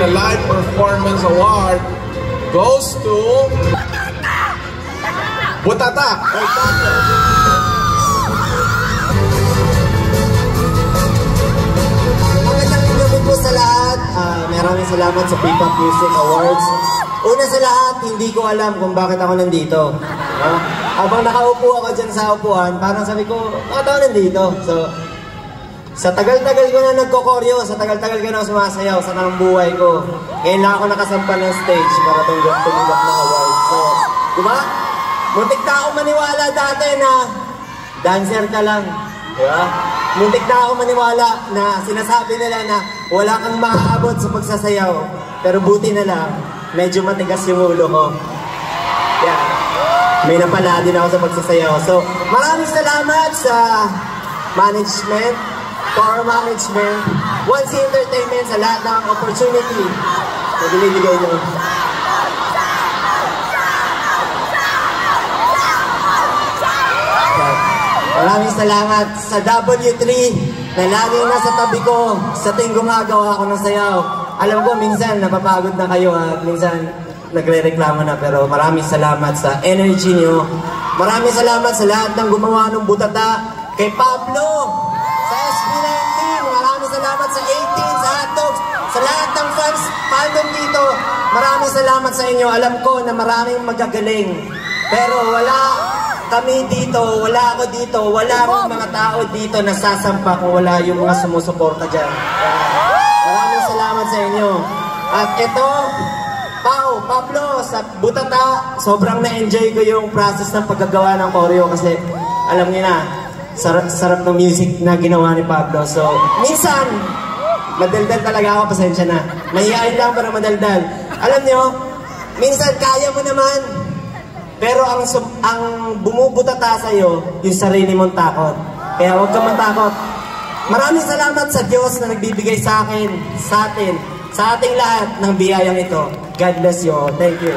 the Live Performance Award goes to Butata. Magandang gabi po sa lahat. Maraming salamat sa P-Pop Music Awards. Una sa lahat, hindi ko alam kung bakit ako nandito. Habang nakaupo ako dyan sa upuan, parang sabi ko, bakit ako nandito? So, sa tagal-tagal ko na nagko-koryo, sa tagal-tagal ko na sumasayaw sa ng buhay ko, ngayon lang ako nakasampan ng stage para tumanggap ng award. So, diba? Muntik na ako maniwala dati na dancer ka lang. Diba? Muntik na ako maniwala na sinasabi nila na wala kang maaabot sa pagsasayaw. Pero buti na lang, medyo matigas yung ulo ko. Yeah. May napala din ako sa pagsasayaw. So, maraming salamat sa management, core management, Once Entertainment sa lahat ng opportunity na binibigay nyo. Maraming salamat sa W3 na laging nasa tabi ko sa tuwing gumagawa ako ng sayaw. Alam ko minsan napapagod na kayo at minsan nagre-reklamo na, pero maraming salamat sa energy niyo. Maraming salamat sa lahat ng gumawa ng Butata. Kay Pablo, sa SB19, maraming salamat sa 18, sa Hotdogs, sa lahat ng fans, fandom dito. Maraming salamat sa inyo. Alam ko na maraming magagaling, pero wala kami dito, wala ako dito, wala akong mga tao dito na sasampa kung wala yung mga sumusuporta dyan. Maraming salamat sa inyo. At ito, Pablo, sa Butata, sobrang na-enjoy ko yung process ng paggagawa ng choreo kasi alam niyo na, sarap ng music na ginawa ni Pablo. So, minsan, madaldal talaga ako, pasensya na. Mahihain lang para madaldal. Alam niyo, minsan kaya mo naman, pero ang bumubutata sa'yo, yung sarili mong takot. Kaya huwag kang matakot. Maraming salamat sa Diyos na nagbibigay sa akin, sa atin, sa ating lahat ng biyayang ito. God bless you all. Thank you.